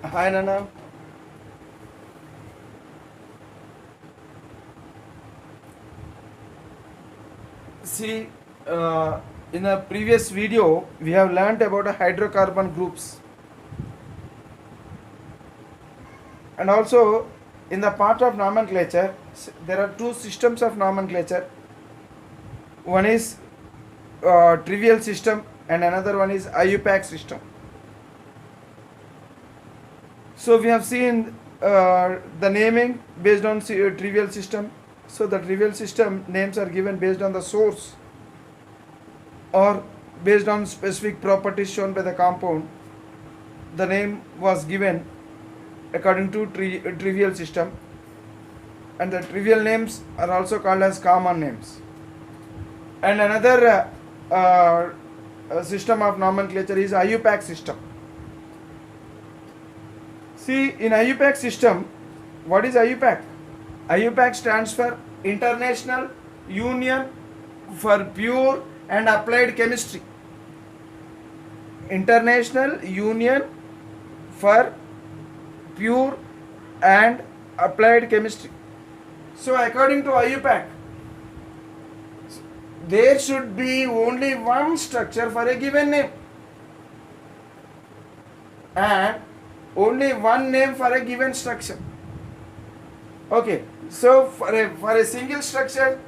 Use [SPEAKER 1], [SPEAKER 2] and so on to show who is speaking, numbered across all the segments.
[SPEAKER 1] Hi Nana. See, in a previous video, we have learnt about hydrocarbon groups, and also in the part of nomenclature, there are two systems of nomenclature. One is trivial system, and another one is IUPAC system. So we have seen the naming based on trivial system. So the trivial system names are given based on the source or based on specific properties shown by the compound. The name was given according to trivial system, and the trivial names are also called as common names. And another system of nomenclature is IUPAC system. See, in IUPAC system, what is IUPAC? IUPAC stands for International Union for Pure and Applied Chemistry. International Union for Pure and Applied Chemistry. So according to IUPAC, there should be only one structure for a given name and only one name for a given structure. Okay, so for a single structure,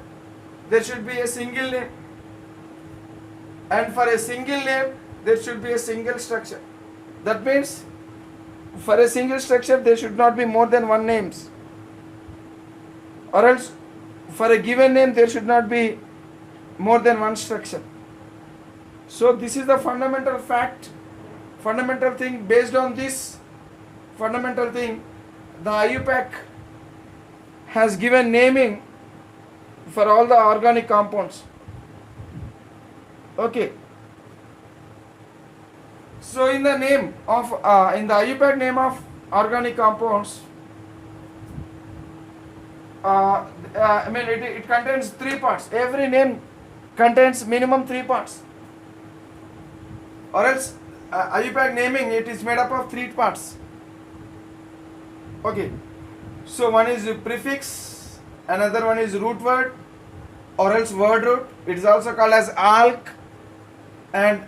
[SPEAKER 1] there should be a single name, and for a single name, there should be a single structure. That means for a single structure, there should not be more than one names, or else for a given name, there should not be more than one structure. So this is the fundamental fact, fundamental thing. Based on this fundamental thing, the IUPAC has given naming for all the organic compounds. Okay. So in the name of in the IUPAC name of organic compounds, it contains three parts. Every name contains minimum three parts, or else IUPAC naming, it is made up of three parts. Okay, so one is prefix, another one is root word or else word root. It is also called as alk, and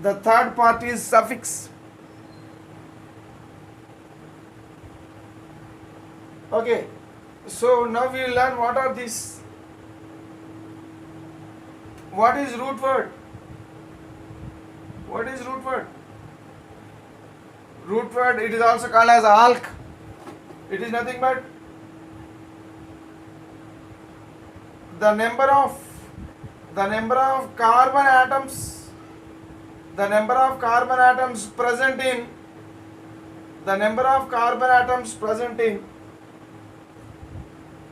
[SPEAKER 1] the third part is suffix. Okay, so now we will learn what are these. What is root word? What is root word? Root word, it is also called as alk. It is nothing but the number of carbon atoms, the number of carbon atoms present in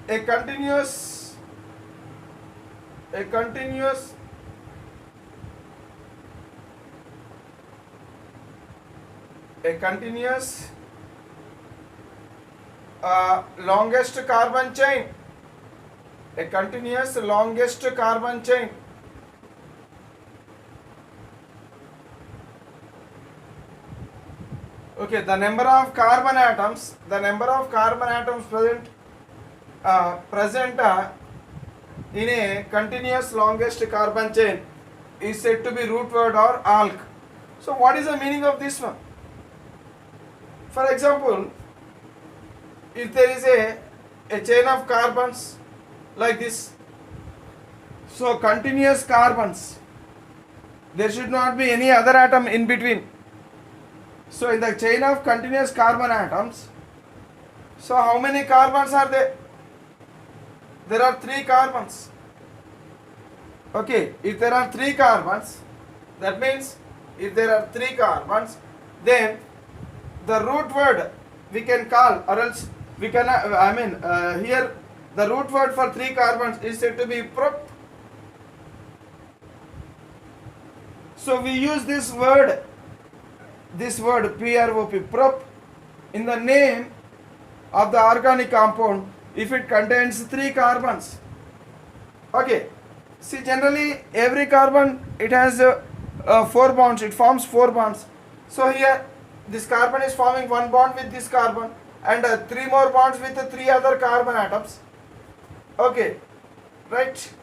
[SPEAKER 1] a continuous longest carbon chain, a continuous longest carbon chain. Okay, the number of carbon atoms present in a continuous longest carbon chain is said to be root word or alk. So what is the meaning of this one? For example, if there is a chain of carbons like this, so continuous carbons, there should not be any other atom in between. So in the chain of continuous carbon atoms, so how many carbons are there? There are 3 carbons. Okay, if there are 3 carbons, that means if there are 3 carbons, then the root word we can call, or else we can, here the root word for 3 carbons is said to be prop. So we use this word PROP, prop, in the name of the organic compound if it contains 3 carbons. Okay, see, generally every carbon, it has 4 bonds, it forms 4 bonds. So here this carbon is forming one bond with this carbon and three more bonds with the three other carbon atoms. Okay, right?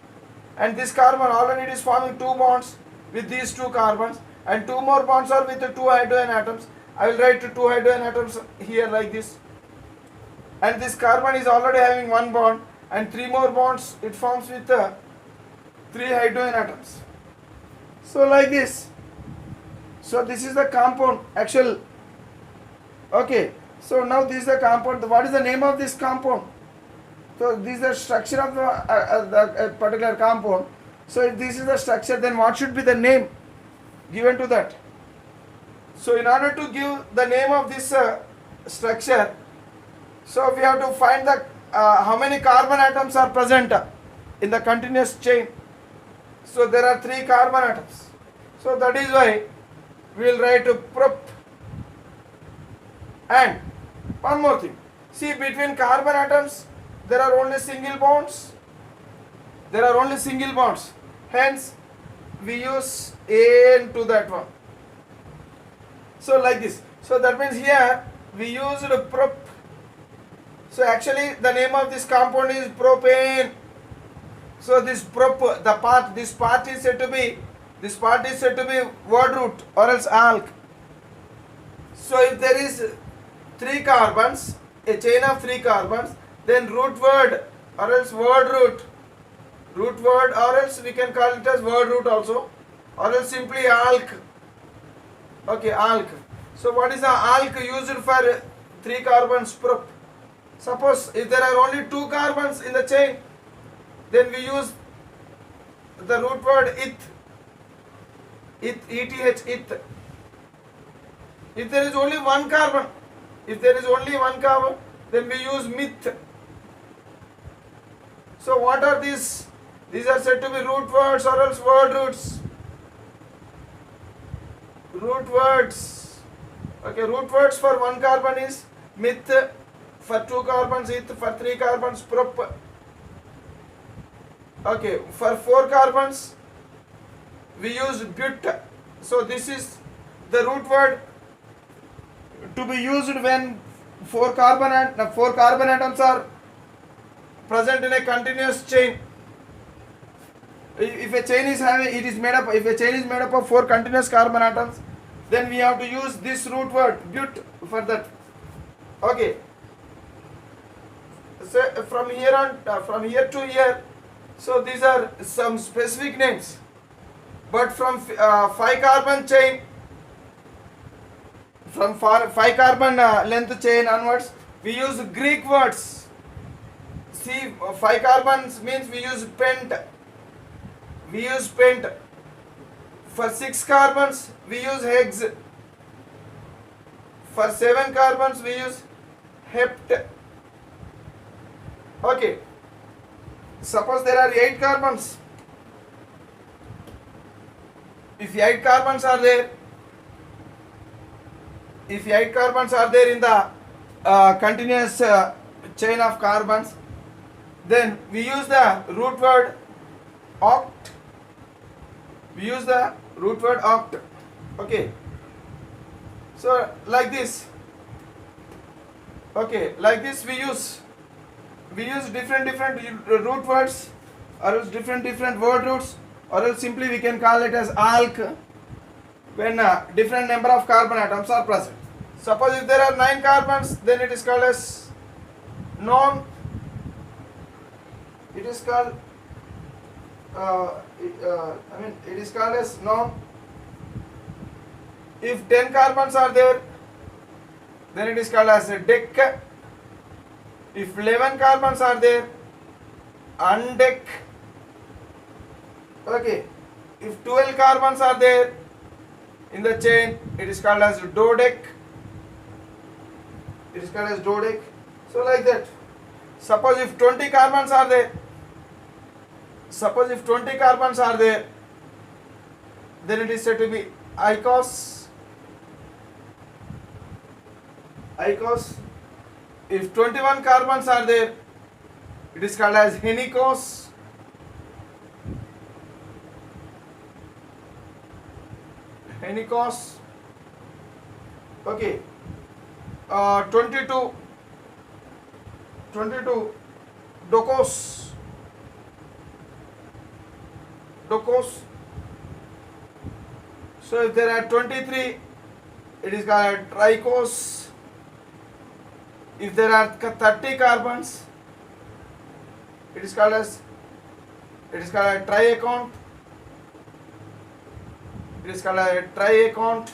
[SPEAKER 1] And this carbon already it is forming two bonds with these two carbons and two more bonds are with the two hydrogen atoms. I will write two hydrogen atoms here like this. And this carbon is already having one bond and three more bonds it forms with three hydrogen atoms. So like this. So this is the compound actual. Okay. So now this is the compound. What is the name of this compound? So this is the structure of the particular compound. So if this is the structure, then what should be the name given to that? So in order to give the name of this structure, so we have to find the how many carbon atoms are present in the continuous chain. So there are three carbon atoms. So that is why we will write prop. And one more thing. See, between carbon atoms there are only single bonds. There are only single bonds. Hence we use An to that one. So like this. So that means here we used prop. So actually the name of this compound is propane. So this prop, this part is said to be word root or else alk. So if there is three carbons, a chain of three carbons, then root word or else word root word or else we can call it as word root also, or else simply alk. Okay, alk. So what is the alk used for three carbons prop? Suppose if there are only two carbons in the chain, then we use the root word eth, eth. If there is only one carbon, then we use meth. So what are these? These are said to be root words or else word roots. Root words. Okay, root words for one carbon is meth, for two carbons eth, for three carbons prop. Okay, for four carbons we use but. So this is the root word to be used when four carbon atoms are present in a continuous chain. If a chain is made up of four continuous carbon atoms, then we have to use this root word but for that. Okay. So from here to here, so these are some specific names. But from 5 carbon chain, from 5 carbon length chain onwards, we use Greek words. See, 5 carbons means we use pent. For 6 carbons we use hex. For 7 carbons we use hept. Okay. Suppose there are 8 carbons. If 8 carbons are there in the continuous chain of carbons, then we use the root word oct. Okay. So like this. Okay, like this we use different root words, or else different word roots, or else simply we can call it as alk when different number of carbon atoms are present. Suppose if there are 9 carbons, then it is called as non. It is called it is called as non. If 10 carbons are there, then it is called as a dec. If 11 carbons are there, undec. Okay. If 12 carbons are there in the chain, it is called as dodec. So like that. Suppose if 20 carbons are there, then it is said to be ikos. If 21 carbons are there, it is called as henikos. Okay, 22, 22 docose, docose. So if there are 23, it is called tricose. If there are 30 carbons, it is called a triaccount. It is called a triaccount.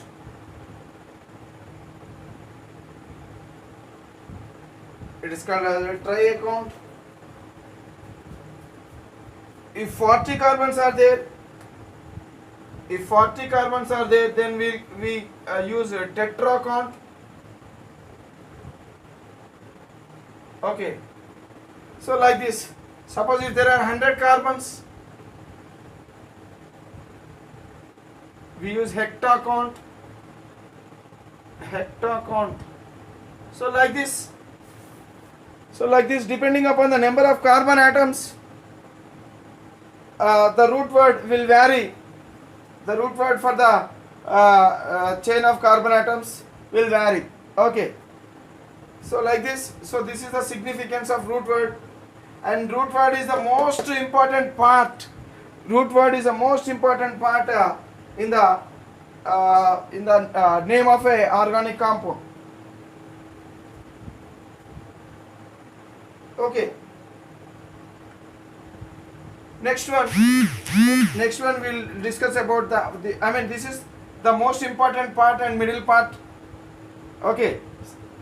[SPEAKER 1] It is called as a triaccount. If 40 carbons are there, then we use a tetracount. Okay. So like this. Suppose if there are 100 carbons, we use hectacount. So like this. Depending upon the number of carbon atoms, the root word will vary. The root word for the chain of carbon atoms will vary. Okay. So like this. So this is the significance of root word, and root word is the most important part. Root word is the most important part in the name of a organic compound. Okay. Next one we'll discuss about this is the most important part and middle part. Okay.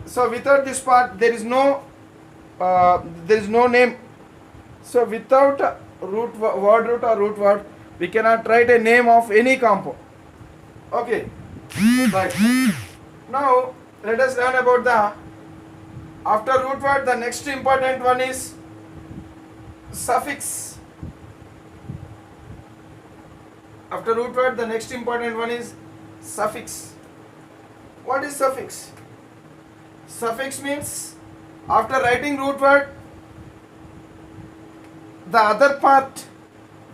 [SPEAKER 1] So without this part there is no name. So without word root or root word, we cannot write a name of any compound. Okay. Right. Now let us learn about after root word, the next important one is suffix. After root word, the next important one is suffix. What is suffix? Suffix means after writing root word, the other part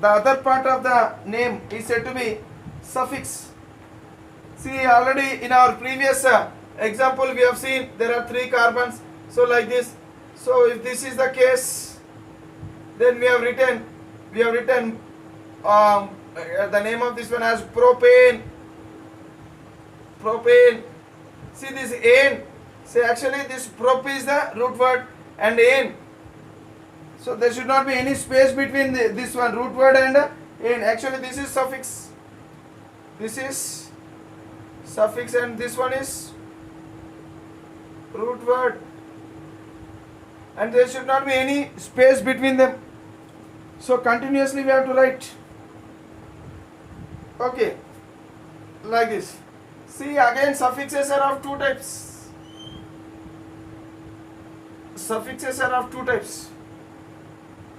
[SPEAKER 1] of the name is said to be suffix. See, already in our previous example we have seen there are 3 carbons. So like this. So if this is the case, then we have written the name of this one as propane. See this ane. See, actually this prop is the root word and ane. So there should not be any space between this one root word and ane. Actually this is suffix. This is suffix and this one is root word. And there should not be any space between them. So continuously we have to write. Okay. Like this. See, again suffixes are of 2 types. Suffixes are of 2 types.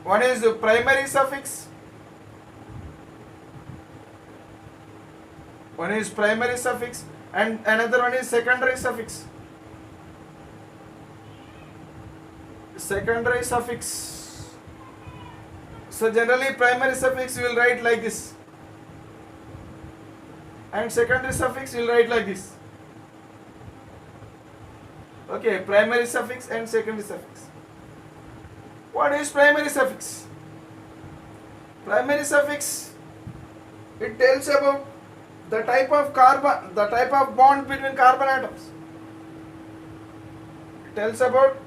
[SPEAKER 1] One is the primary suffix. One is primary suffix and another one is secondary suffix. Secondary suffix. So generally primary suffix we will write like this, and secondary suffix we will write like this. Okay, primary suffix and secondary suffix. What is primary suffix? Primary suffix, it tells about the type of bond between carbon atoms. It tells about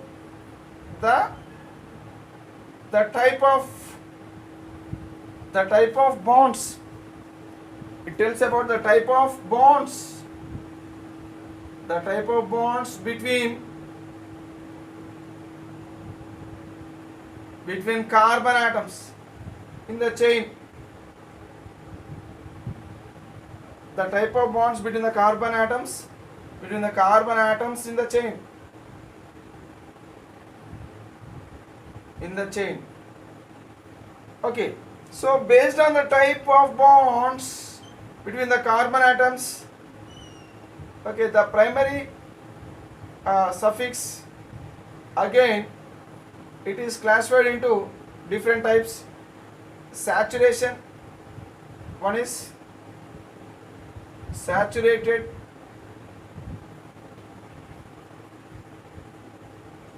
[SPEAKER 1] the type of bonds. It tells about the type of bonds. The type of bonds between carbon atoms in the chain. The type of bonds between the carbon atoms in the chain. Okay, so based on the type of bonds between the carbon atoms, okay, the primary suffix, again it is classified into different types. Saturation, one is saturated,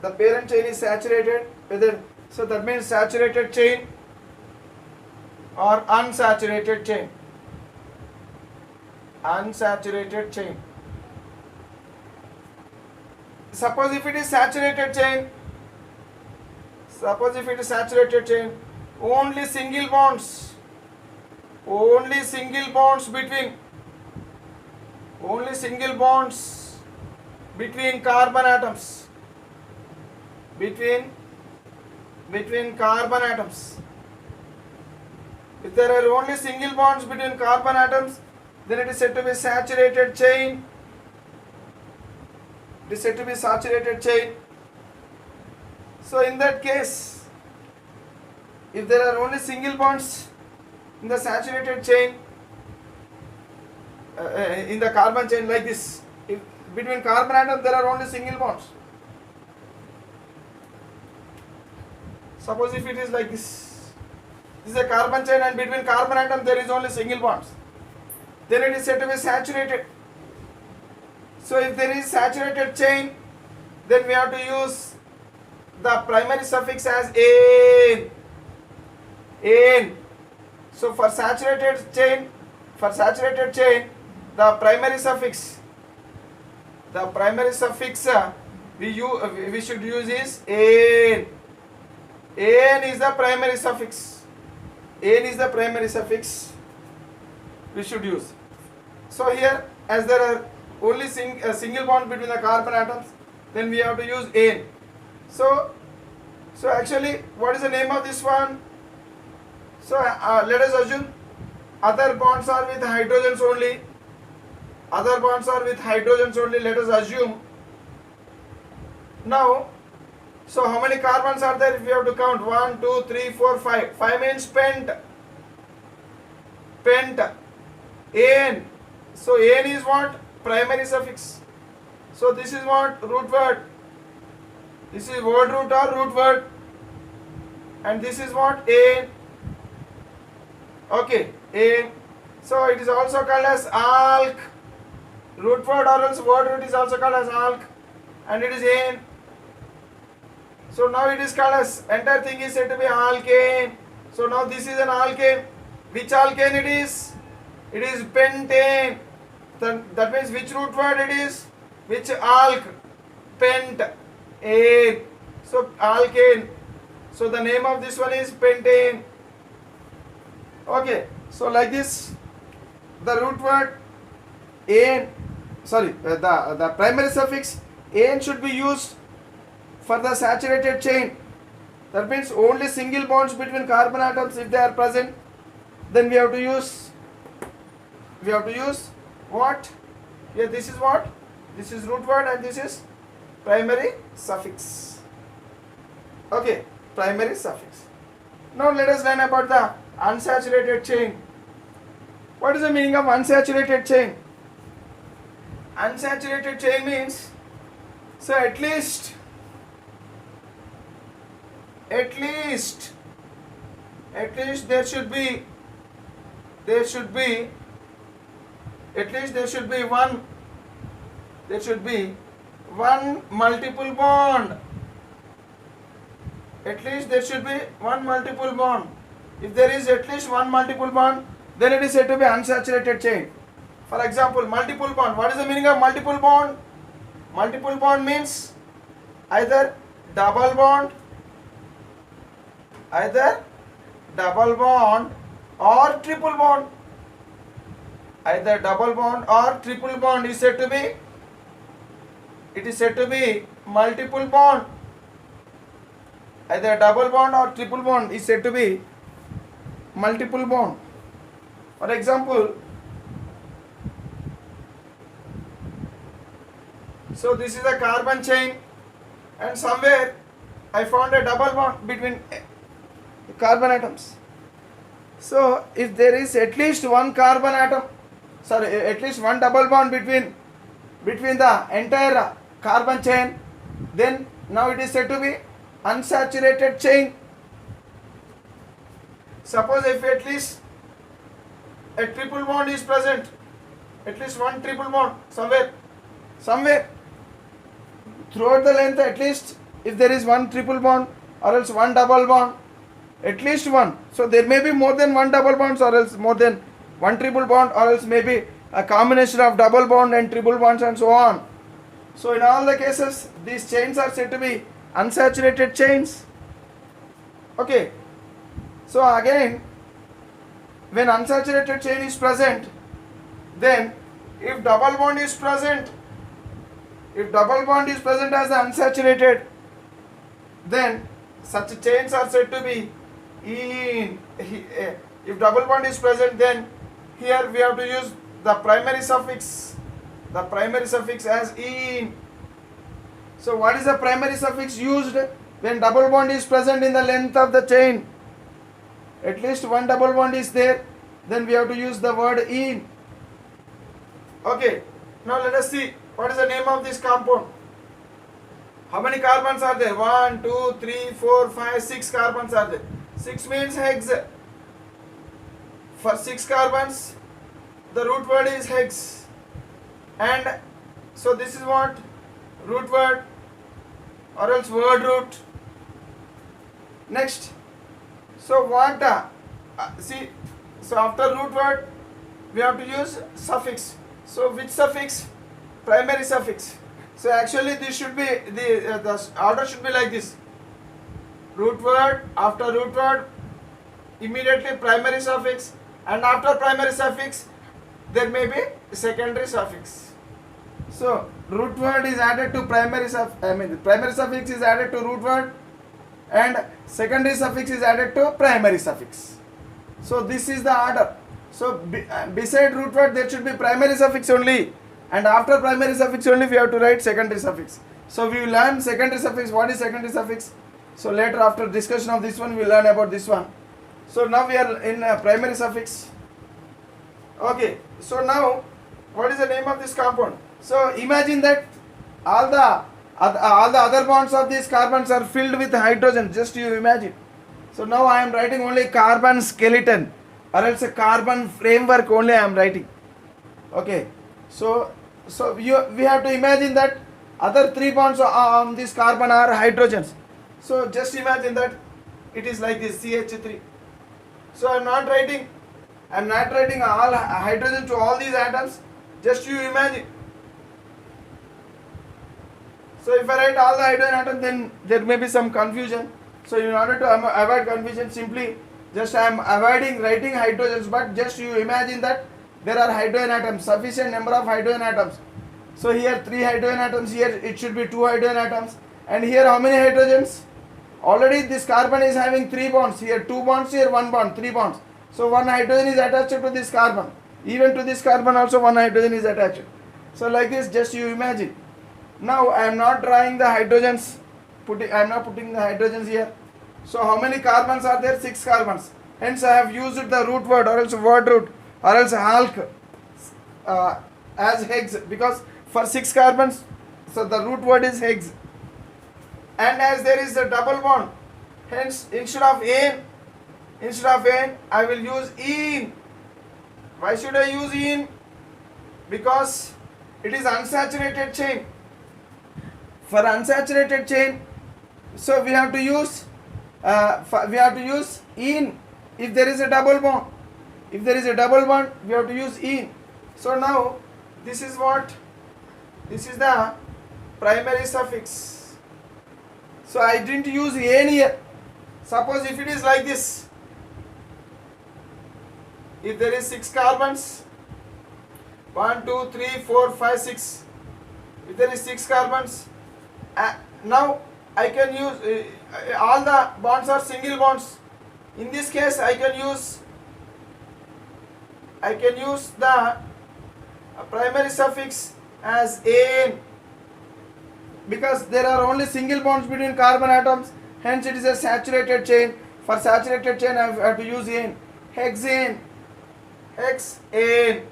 [SPEAKER 1] the parent chain is saturated, whether, so that means saturated chain or unsaturated chain. Unsaturated chain. Suppose if it is saturated chain, only single bonds between carbon atoms, between carbon atoms. If there are only single bonds between carbon atoms, then it is said to be saturated chain. It is said to be saturated chain. So in that case, if there are only single bonds in the saturated chain, in the carbon chain like this, if between carbon atoms there are only single bonds. Suppose if it is like this is a carbon chain and between carbon atoms there is only single bonds, then it is said to be saturated. So if there is saturated chain, then we have to use the primary suffix as "ane". So for saturated chain, the primary suffix we should use is "ane". "Ane" is the primary suffix. We should use. So here, as there are only single bond between the carbon atoms, then we have to use "ane". So actually, what is the name of this one? So let us assume other bonds are with hydrogens only. Let us assume. Now, so how many carbons are there? If we have to count 1, 2, 3, 4, 5. 5 means pent. "Ane". So "ane" is what? Primary suffix. So this is what? Root word. This is word root or root word. And this is what? "ane". Okay, "ane". So it is also called as alk. Root word or else word root is also called as alk. And it is "ane". So now it is called as, entire thing is said to be alkane. So now this is an alkane. Which alkane it is? It is pentane. That means which root word it is? Which alk? Pentane. So alkane. So the name of this one is pentane. Okay. So like this, the root word "ane", the primary suffix "ane" should be used for the saturated chain. That means only single bonds between carbon atoms, if they are present, then we have to use what? Here this is what? This is root word and this is primary suffix. Okay, primary suffix. Now let us learn about the unsaturated chain. What is the meaning of unsaturated chain? Unsaturated chain means, so at least there should be one multiple bond. At least there should be one multiple bond. If there is at least one multiple bond, then it is said to be unsaturated chain. For example, multiple bond. What is the meaning of multiple bond? Multiple bond means either double bond or triple bond. Either double bond or triple bond is said to be, it is said to be multiple bond. Either double bond or triple bond is said to be multiple bond. For example, so this is a carbon chain and somewhere I found a double bond between carbon atoms. So if there is at least one carbon atom, at least one double bond between the entire carbon chain, then now it is said to be unsaturated chain. Suppose if at least a triple bond is present, at least one triple bond somewhere throughout the length, at least if there is one triple bond or else one double bond, at least one. So there may be more than one double bonds or else more than one triple bond or else maybe a combination of double bond and triple bonds and so on. So in all the cases, these chains are said to be unsaturated chains. Okay. So again, when unsaturated chain is present, then if double bond is present, as the unsaturated, then such chains are said to be in. If double bond is present, then here we have to use the primary suffix as in. So what is the primary suffix used when double bond is present in the length of the chain? At least one double bond is there, then we have to use the word in. Okay, now let us see what is the name of this compound. How many carbons are there? 1, 2, 3, 4, 5, 6 carbons are there. 6 means hex. For 6 carbons, the root word is hex. And so this is what? Root word or else word root. Next. So what? See, so after root word, we have to use suffix. So which suffix? Primary suffix. So actually this should be, the order should be like this. Root word, after root word, immediately primary suffix, and after primary suffix, there may be secondary suffix. So root word is added to primary suffix is added to root word, and secondary suffix is added to primary suffix. So this is the order. So beside root word there should be primary suffix only, and after primary suffix only we have to write secondary suffix. So we will learn secondary suffix. What is secondary suffix? So later after discussion of this one we will learn about this one. So now we are in primary suffix. Okay, so now what is the name of this compound? So imagine that all the other bonds of these carbons are filled with hydrogen. Just you imagine. So now I am writing only carbon skeleton or else a carbon framework only I am writing. Okay. So we have to imagine that other 3 bonds on this carbon are hydrogens. So just imagine that it is like this CH3. So I am not writing all hydrogen to all these atoms. Just you imagine. So if I write all the hydrogen atoms, then there may be some confusion. So in order to avoid confusion, simply just I am avoiding writing hydrogens, but just you imagine that there are hydrogen atoms, sufficient number of hydrogen atoms. So here 3 hydrogen atoms, here it should be 2 hydrogen atoms, and here how many hydrogens? Already this carbon is having 3 bonds, here 2 bonds, here 1 bond, 3 bonds. So 1 hydrogen is attached to this carbon. Even to this carbon also 1 hydrogen is attached. So like this, just you imagine. Now I am not drawing the hydrogens, I am not putting the hydrogens here. So how many carbons are there? 6 carbons. Hence I have used the root word or else word root or else alk as hex, because for 6 carbons, so the root word is hex. And as there is a double bond, hence instead of an I will use in. Why should I use in? Because it is unsaturated chain. For unsaturated chain, so we have to use in if there is a double bond. If there is a double bond, we have to use in. So now this is what? This is the primary suffix. So I didn't use an here. Suppose if it is like this, if there is 6 carbons, 1, 2, 3, 4, 5, 6. If there is 6 carbons, now I can use all the bonds are single bonds. In this case, I can use the primary suffix as an, because there are only single bonds between carbon atoms. Hence, it is a saturated chain. For saturated chain, I have to use an. Hexane. Hexane.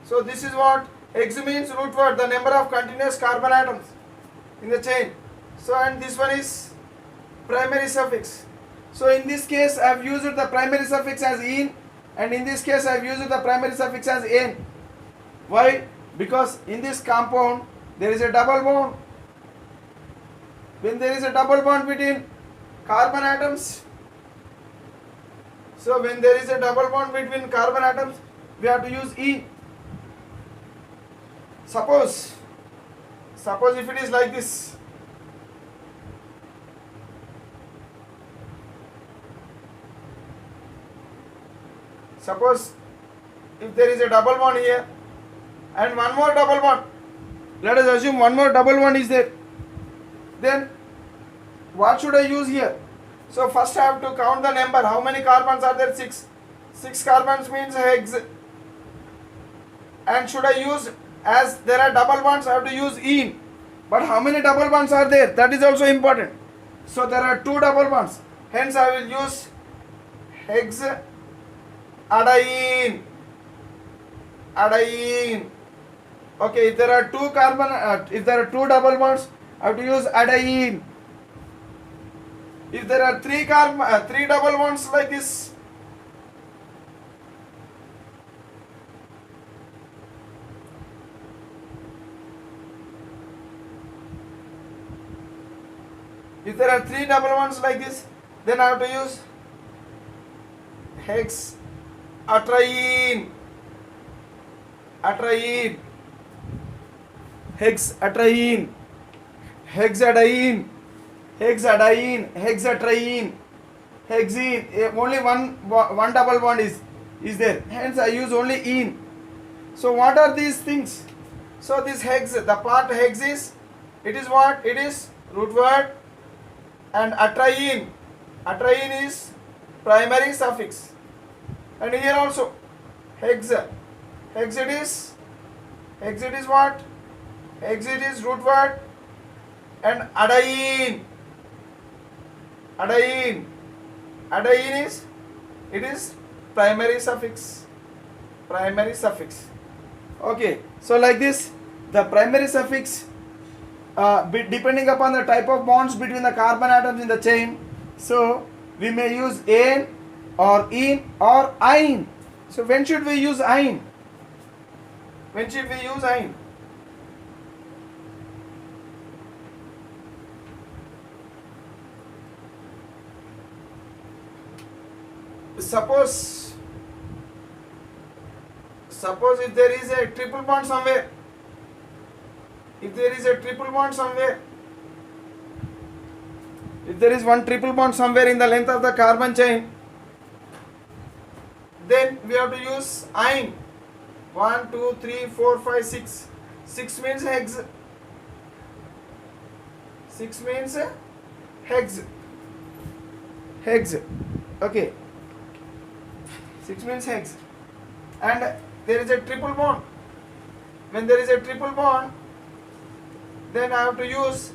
[SPEAKER 1] So this is what? Hex means root word, the number of continuous carbon atoms in the chain. So and this one is primary suffix. So in this case I have used the primary suffix as in, and in this case I have used the primary suffix as an. Why? Because in this compound there is a double bond. when there is a double bond between carbon atoms. So when there is a double bond between carbon atoms, we have to use E. Suppose if it is like this, suppose if there is a double bond here and one more double bond, let us assume one more double bond is there, then what should I use here? So first I have to count the number. How many carbons are there? 6. 6 carbons means hex. And should I use, as there are double bonds, I have to use ene. But how many double bonds are there? That is also important. So there are 2 double bonds. Hence I will use hexadiene. Adiene. Okay, if there are 2 double bonds, I have to use adiene. If there are 3 double bonds like this, then I have to use hexatriene. Hexatriene, hexadiene, hexatriene, hexene. Only one double bond is there. Hence I use only ene. So what are these things? So this hex, the part hex is, it is what? It is root word, and atriene is primary suffix. And here also hex it is what? Hex it is root word, and adiene is, it is primary suffix. Okay, so like this, the primary suffix, depending upon the type of bonds between the carbon atoms in the chain, so we may use ane or ene or ine. So when should we use ine? Suppose if there is a triple bond somewhere, if there is one triple bond somewhere in the length of the carbon chain, then we have to use ine. 1, 2, 3, 4, 5, 6. 6 means hex. 6 means hex. Okay. 6 means hex. And there is a triple bond. When there is a triple bond, then I have to use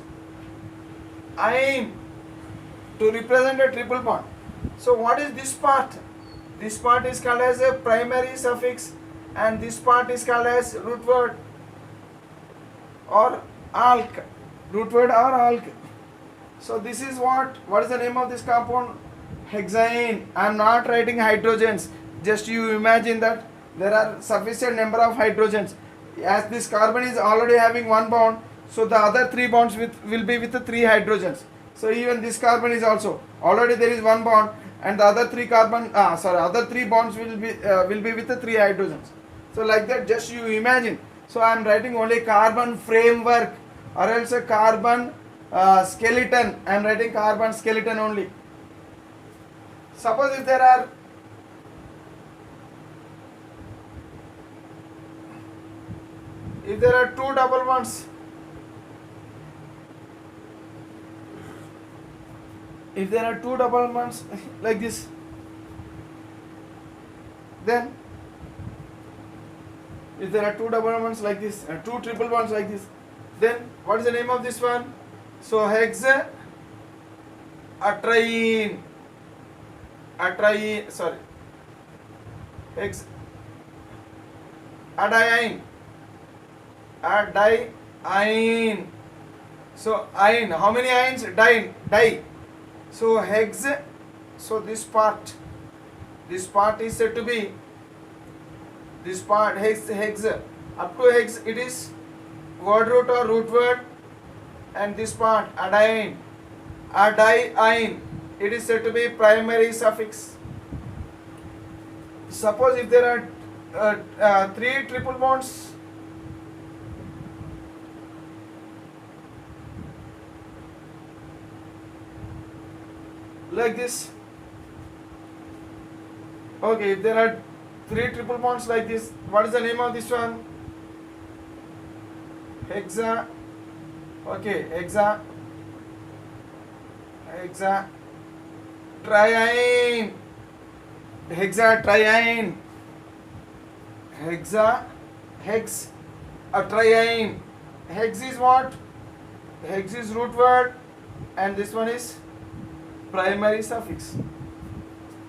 [SPEAKER 1] ine to represent a triple bond. So what is this part? This part is called as a primary suffix, and this part is called as root word or alk. So this is what is the name of this compound? Hexane. I am not writing hydrogens. Just you imagine that there are sufficient number of hydrogens. As this carbon is already having one bond, so the other 3 bonds will be with the 3 hydrogens. So even this carbon is also already there is one bond, and the other 3 bonds will be with the 3 hydrogens. So like that, just you imagine. So I am writing only carbon framework, or else a carbon skeleton. I am writing carbon skeleton only. Suppose if there are two double bonds, like this, then if there are 2 double bonds like this and 2 triple bonds like this, then what is the name of this one? So hexadiene. So ine, how many ines? Di. So hex. So this part is said to be, this part hex up to hex, it is word root or root word, and this part adiene, adiene, it is said to be primary suffix. Suppose if there are 3 triple bonds, like this. Okay, if there are 3 triple bonds like this, what is the name of this one? Hexa. Okay, hexa triene, hexatriene, hex a triene. Hex is what? Hex is root word, and this one is primary suffix.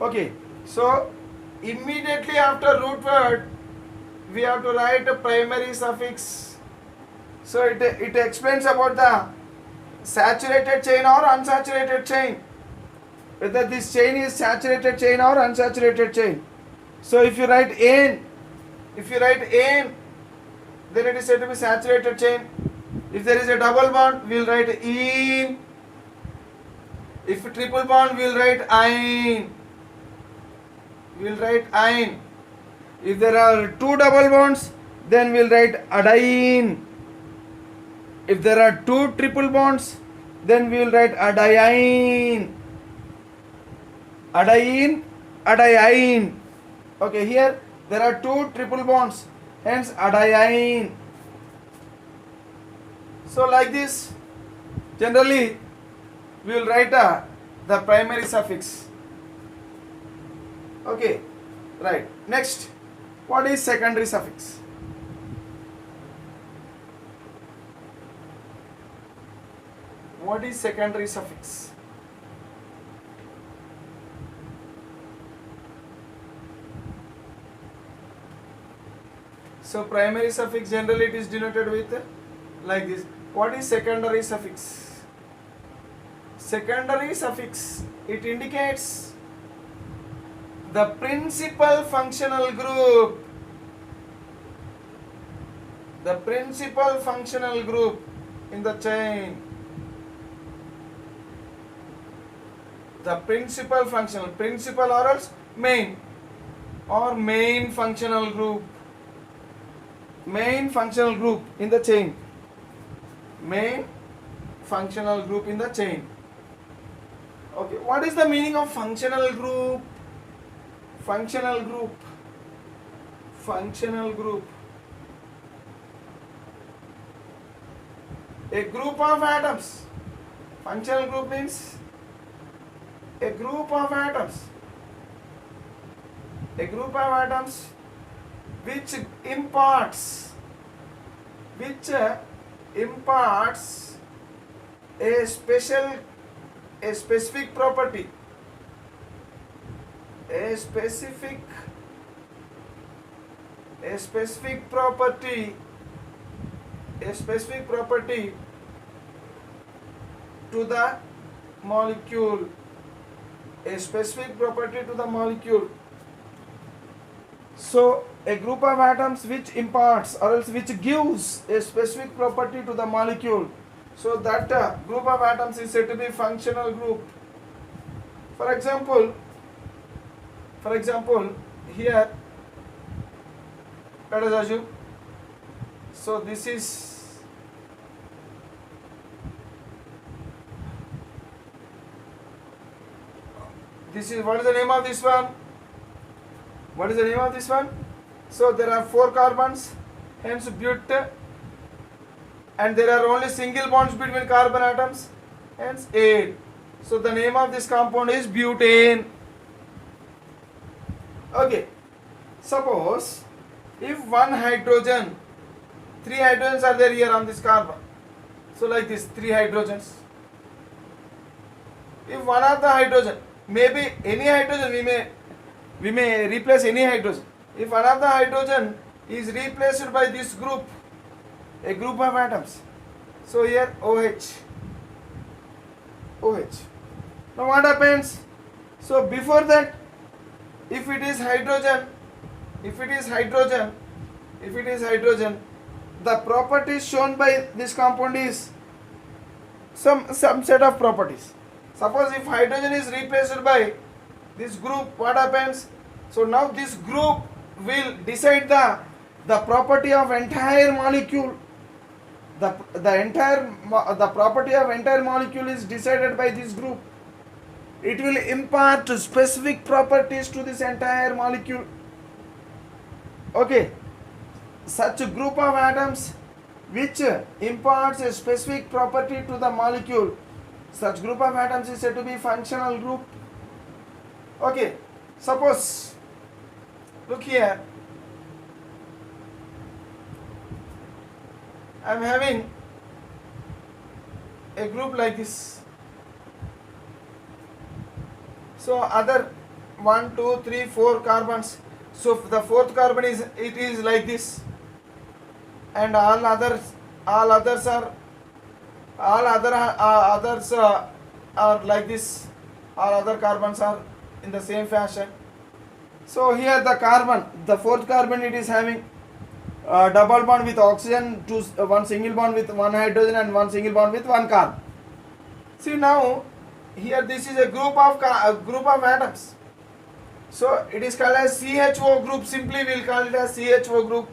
[SPEAKER 1] Okay, so immediately after root word we have to write a primary suffix. So it explains about the saturated chain or unsaturated chain, whether this chain is saturated chain or unsaturated chain. So if you write ane, then it is said to be saturated chain. If there is a double bond, we will write ene. If triple bond, we will write ine. If there are 2 double bonds, then we will write adiene. If there are 2 triple bonds, then we will write adiene. Adiene. Okay, here there are 2 triple bonds, hence adiene. So like this, generally we will write the primary suffix. Okay, right. Next, what is secondary suffix? What is secondary suffix? So primary suffix generally it is denoted with like this. What is secondary suffix? Secondary suffix, it indicates the principal functional group. The principal functional group in the chain. The principal or else main functional group. Main functional group in the chain. Main functional group in the chain. Okay, what is the meaning of functional group? Functional group. A group of atoms. Functional group means a group of atoms. A group of atoms which imparts a specific property. A specific property to the molecule. A specific property to the molecule. So a group of atoms which imparts or else which gives a specific property to the molecule. So that group of atoms is said to be functional group. For example, here, let us assume, so this is what is the name of this one? So there are 4 carbons, hence but, and there are only single bonds between carbon atoms, hence ane. So the name of this compound is butane. Okay, suppose if 1 hydrogen, 3 hydrogens are there here on this carbon. So like this, 3 hydrogens. If one of the hydrogen, maybe any hydrogen, we may replace any hydrogen. If one of the hydrogen is replaced by this group, a group of atoms, so here OH. Now what happens? So before that, if it is hydrogen, the properties shown by this compound is some set of properties. Suppose if hydrogen is replaced by this group, what happens? So now this group will decide the property of entire molecule. The property of entire molecule is decided by this group. It will impart specific properties to this entire molecule. Okay, such a group of atoms which imparts a specific property to the molecule, such group of atoms is said to be functional group. Okay, suppose, look here, I am having a group like this. So other 1, 2, 3, 4 carbons. So the fourth carbon is like this, and all others are like this. All other carbons are in the same fashion. So here the fourth carbon, it is having double bond with oxygen, one single bond with one hydrogen, and one single bond with one carbon. See now, here this is a group of atoms. So it is called as CHO group. Simply we will call it as CHO group.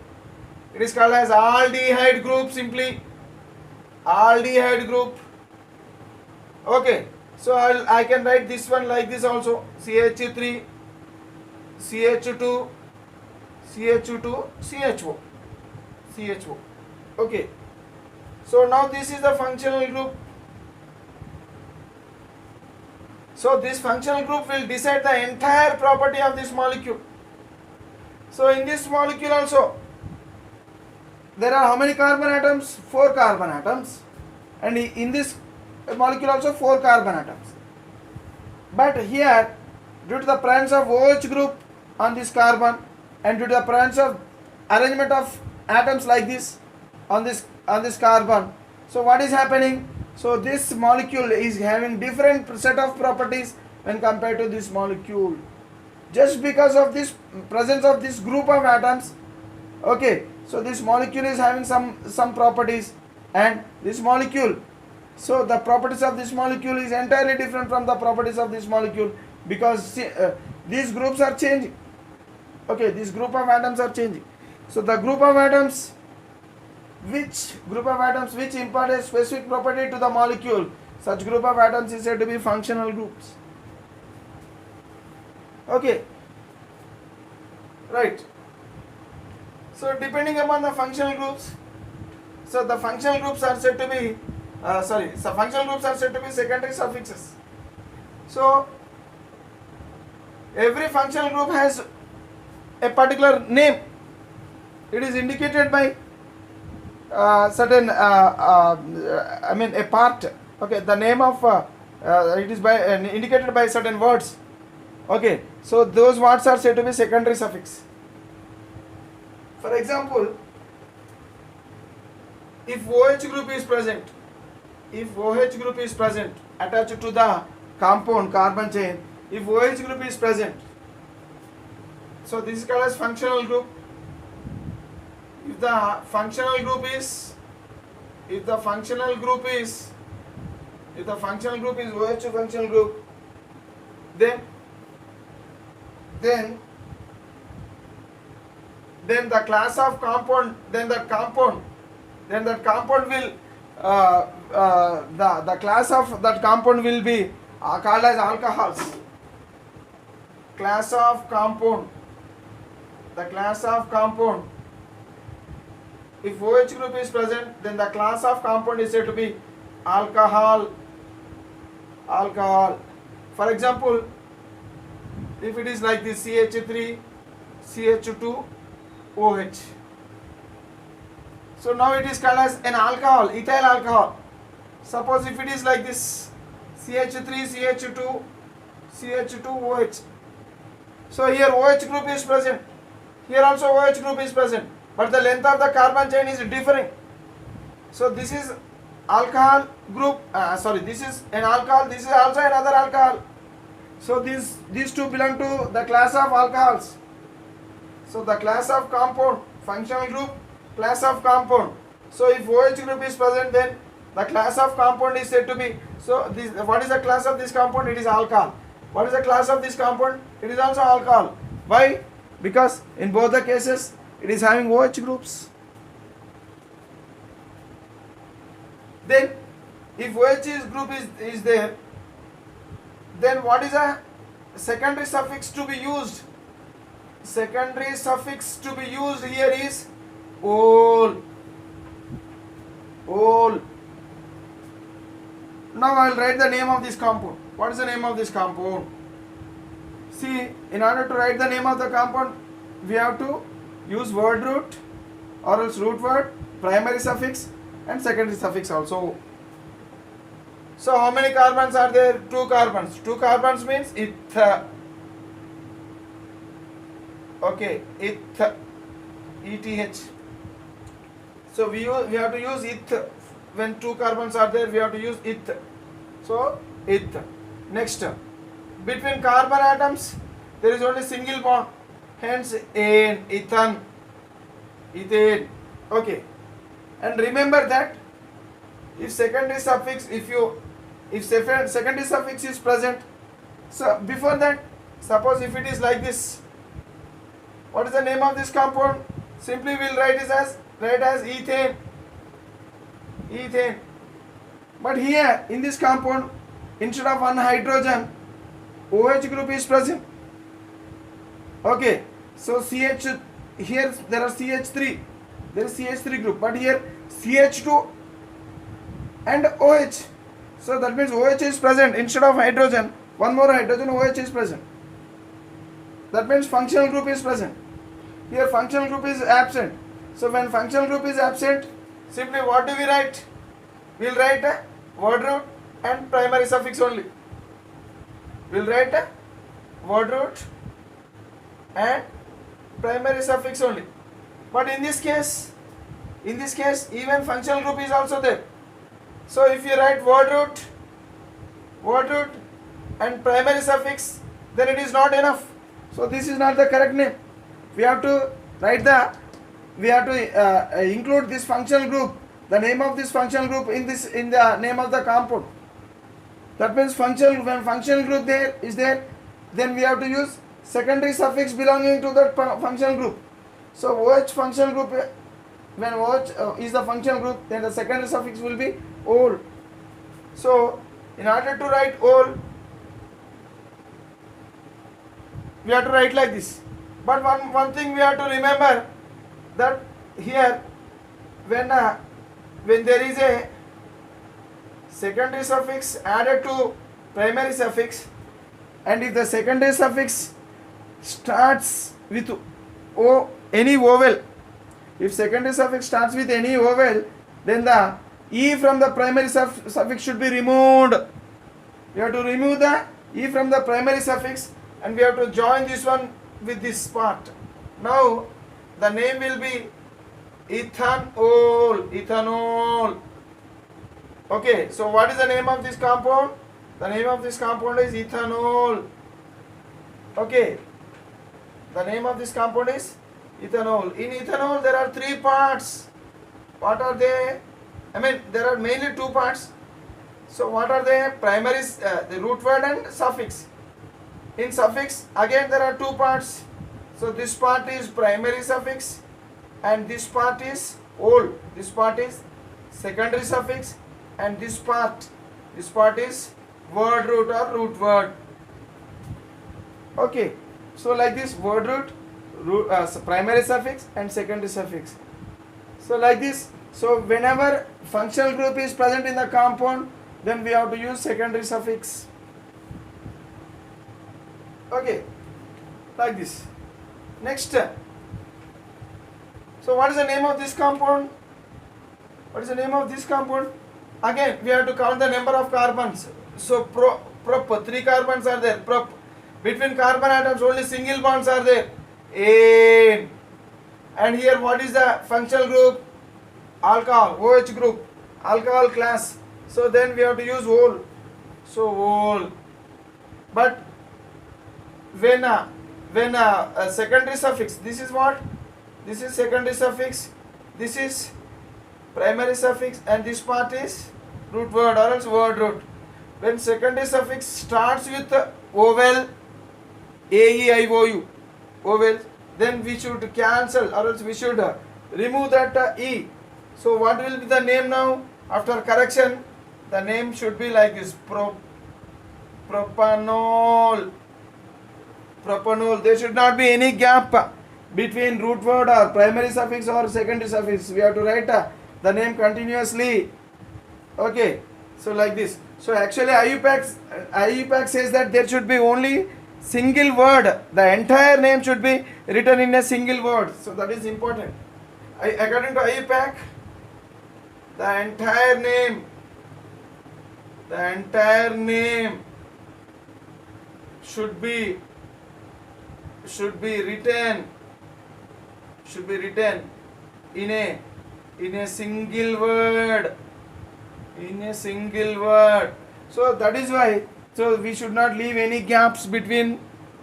[SPEAKER 1] It is called as aldehyde group. Simply aldehyde group. Okay. So I can write this one like this also. CH3, CH2, CH2, CHO. CHO. Okay. So now this is the functional group. So this functional group will decide the entire property of this molecule. So in this molecule also, there are how many carbon atoms? 4 carbon atoms. And in this molecule also 4 carbon atoms. But here, due to the presence of OH group on this carbon, and due to the presence of arrangement of atoms like this on this carbon, so what is happening? So this molecule is having different set of properties when compared to this molecule, just because of this presence of this group of atoms. Okay, so this molecule is having some properties, and this molecule, so the properties of this molecule is entirely different from the properties of this molecule, because these groups are changing. Okay, this group of atoms are changing. So the group of atoms which impart a specific property to the molecule, such group of atoms is said to be functional groups. Okay, right. So depending upon the functional groups, so the functional groups are said to be functional groups are said to be secondary suffixes. So every functional group has a particular name. It is indicated by certain a part. Okay, the name of it is by indicated by certain words. Okay, so those words are said to be secondary suffix. For example, if OH group is present, attached to the compound carbon chain, if OH group is present, so this is called as functional group. If the functional group is OH functional group, then the class of compound, then that compound will the class of that compound will be called as alcohols. Class of compound. If OH group is present, then the class of compound is said to be alcohol. For example, if it is like this, CH3, CH2, OH. So now it is called as an alcohol, ethyl alcohol. Suppose if it is like this, CH3, CH2, OH. So here OH group is present. Here also OH group is present. But the length of the carbon chain is differing. So this is alcohol group. This is an alcohol. This is also another alcohol. So these two belong to the class of alcohols. So the class of compound, functional group, class of compound. So if OH group is present, then The class of compound is said to be, so this, what is the class of this compound? It is alcohol. What is the class of this compound? It is also alcohol. Why? Because in both the cases it is having OH groups. Then if OH group is there, then what is a secondary suffix to be used? Secondary suffix to be used here is ol. Ol. Now I will write the name of this compound. What is the name of this compound? See, in order to write the name of the compound, we have to use word root or else root word, primary suffix and secondary suffix also. So how many carbons are there? 2 carbons. 2 carbons means eth. Okay, eth. ETH. So we have to use eth. When 2 carbons are there, we have to use eth. So eth. Next, between carbon atoms there is only single bond, hence ane, ethane, ethane. Okay, and remember that if secondary suffix, if secondary suffix is present, so before that, suppose if it is like this, what is the name of this compound? Simply we will write as ethane. Ethane. But here in this compound, instead of one hydrogen, OH group is present. Okay, so CH, here there are CH3, there is CH3 group, but here CH2 and OH. So that means OH is present. Instead of hydrogen, one more hydrogen, OH is present. That means functional group is present. Here functional group is absent. So when functional group is absent, simply what do we write? We will write a word root and primary suffix only. We will write a word root and primary suffix only. But in this case, even functional group is also there. So if you write word root and primary suffix, then it is not enough. So this is not the correct name. We have to include this functional group, the name of this functional group in the name of the compound. That means when functional group there is there, then we have to use secondary suffix belonging to that functional group. So OH functional group, when OH is the functional group, then the secondary suffix will be ol. So in order to write ol, we have to write like this. But one thing we have to remember, that here when there is a secondary suffix added to primary suffix, and if the secondary suffix starts with any vowel, if secondary suffix starts with any vowel, then the E from the primary suffix should be removed. We have to remove the E from the primary suffix and we have to join this one with this part. Now the name will be ethanol. Okay, so what is the name of this compound? The name of this compound is ethanol. Okay, the name of this compound is ethanol. In ethanol there are 3 parts. What are they? There are mainly 2 parts. So what are they? Primary, the root word and suffix. In suffix again there are 2 parts. So this part is primary suffix and this part is ol. This part is secondary suffix and this part is word root or root word. Okay, so like this, word root, primary suffix and secondary suffix. So like this, so whenever functional group is present in the compound, then we have to use secondary suffix. Okay, like this. Next, so what is the name of this compound? What is the name of this compound? Again, we have to count the number of carbons. So prop 3 carbons are there. Prop, between carbon atoms only single bonds are there. Ane. And here what is the functional group? Alcohol, OH group, alcohol class. So then we have to use ol. So ol. But when a secondary suffix, this is what? This is secondary suffix, this is primary suffix and this part is root word or else word root. When secondary suffix starts with vowel A-E-I-O-U, vowel, then we should cancel or else we should remove that E. So what will be the name now? After correction, the name should be like this, propanol. Propanol. There should not be any gap between root word or primary suffix or secondary suffix. We have to write the name continuously. Okay, so like this. So actually IUPAC says that there should be only single word. The entire name should be written in a single word. So that is important. According to IUPAC, the entire name should be written in a single word. So that is why, so we should not leave any gaps between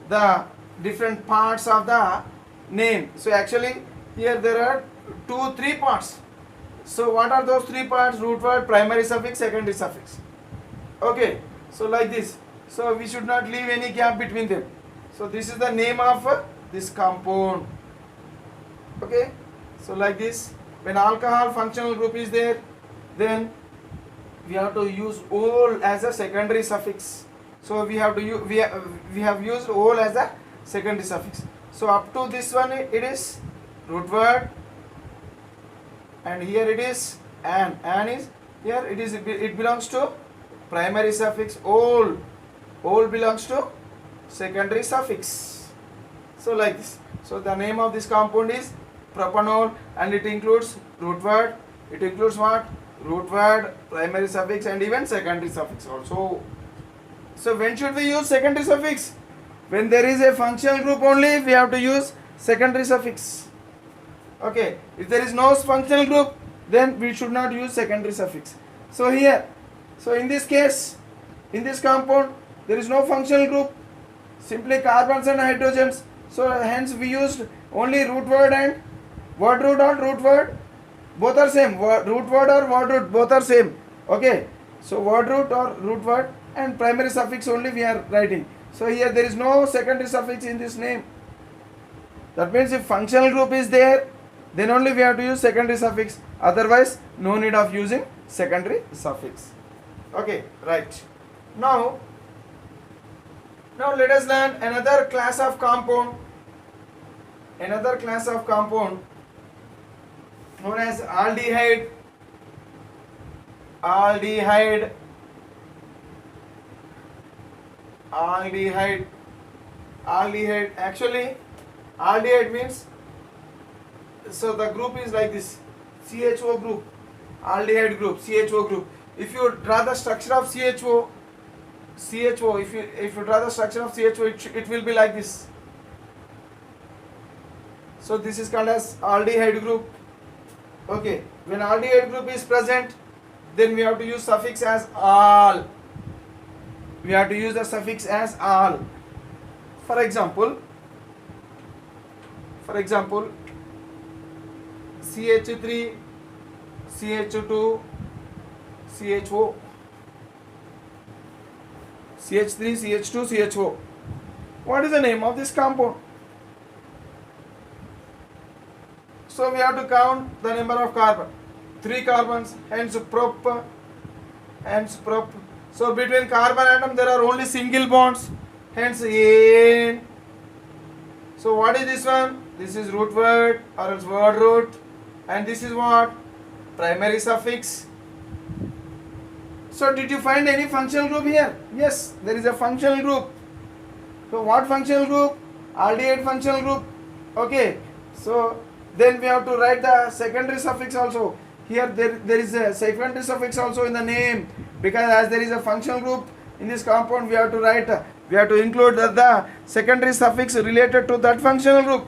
[SPEAKER 1] the different parts of the name. So actually here there are 3 parts. So what are those 3 parts? Root word, primary suffix, secondary suffix. Okay, so like this. So we should not leave any gap between them. So this is the name of this compound. Okay, so like this. When alcohol functional group is there, then we have to use ol as a secondary suffix. So we have used ol as a secondary suffix. So up to this one it is root word, and here it is an is here it belongs to primary suffix. Ol belongs to secondary suffix. So like this. So the name of this compound is propanol, and it includes root word. It includes what? Root word, primary suffix, and even secondary suffix also. So when should we use secondary suffix? When there is a functional group only, we have to use secondary suffix. Okay, if there is no functional group, then we should not use secondary suffix. So here, so in this case, in this compound, there is no functional group, simply carbons and hydrogens. So hence we used only root word and word root or root word. Both are same. Root word or word root, both are same. Okay, so word root or root word, and primary suffix only we are writing. So here there is no secondary suffix in this name. That means if functional group is there, then only we have to use secondary suffix. Otherwise, no need of using secondary suffix. Okay, right. Now let us learn another class of compound. Another class of compound known as aldehyde. Aldehyde actually, aldehyde means, so the group is like this, CHO group, aldehyde group, CHO group. If you draw the structure of CHO, if you draw the structure of CHO, it will be like this. So this is called as aldehyde group. Okay, when aldehyde group is present, then we have to use suffix as al. We have to use the suffix as al. For example, CH3, CH2, CHO. CH3, CH2, CHO. What is the name of this compound? So we have to count the number of carbon. 3 carbons, hence prop. So between carbon atom there are only single bonds, hence ane. So what is this one? This is root word or else word root, and this is what? Primary suffix. So did you find any functional group here? Yes, there is a functional group. So what functional group? Aldehyde functional group. Okay, so then we have to write the secondary suffix also. Here there is a secondary suffix also in the name, because as there is a functional group in this compound, we have to include the secondary suffix related to that functional group.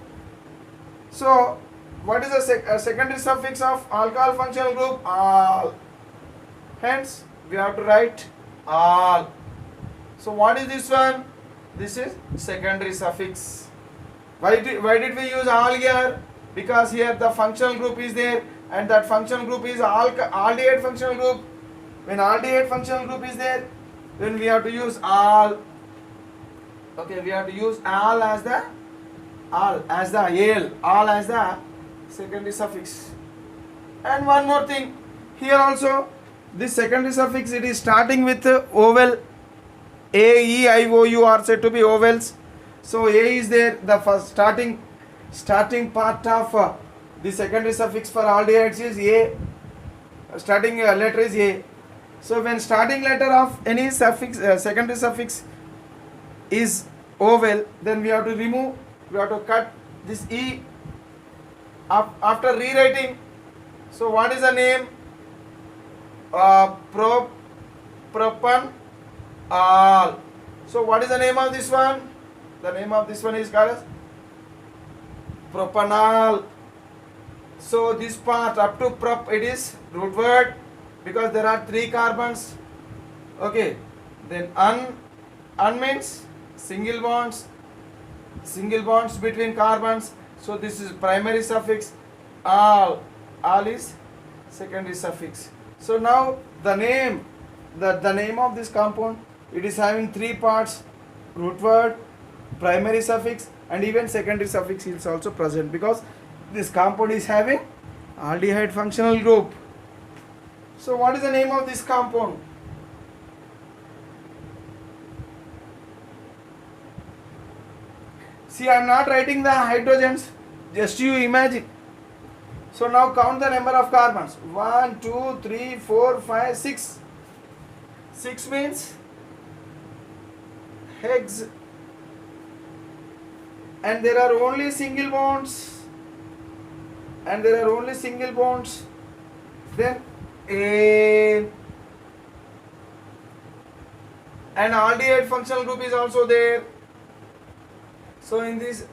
[SPEAKER 1] So what is the secondary suffix of alcohol functional group? Al. Hence we have to write al. So what is this one? This is secondary suffix. Why did we use al here? Because here the functional group is there, and that functional group is aldehyde functional group. When aldehyde functional group is there, then we have to use al. Okay, we have to use al as the al as the secondary suffix. And one more thing, here also this secondary suffix, it is starting with vowel a, e, I, o, u are said to be vowels. So a is there, the first starting part of the secondary suffix for aldehydes is a. Starting letter is a. So when starting letter of any suffix secondary suffix is vowel, then we have to remove, we have to cut this e after rewriting. So what is the name? Propan al. So what is the name of this one? The name of this one is called as propanal. So this part up to prop, it is root word because there are 3 carbons. Okay. Then un means single bonds between carbons. So this is primary suffix. Al is secondary suffix. So now the name of this compound, it is having 3 parts: root word, primary suffix, and even secondary suffix is also present because this compound is having aldehyde functional group. So what is the name of this compound? See, I am not writing the hydrogens, just you imagine. So now count the number of carbons. 1, 2, 3, 4, 5, 6. 6 means hex, and there are only single bonds. Then a, and aldehyde functional group is also there. So in this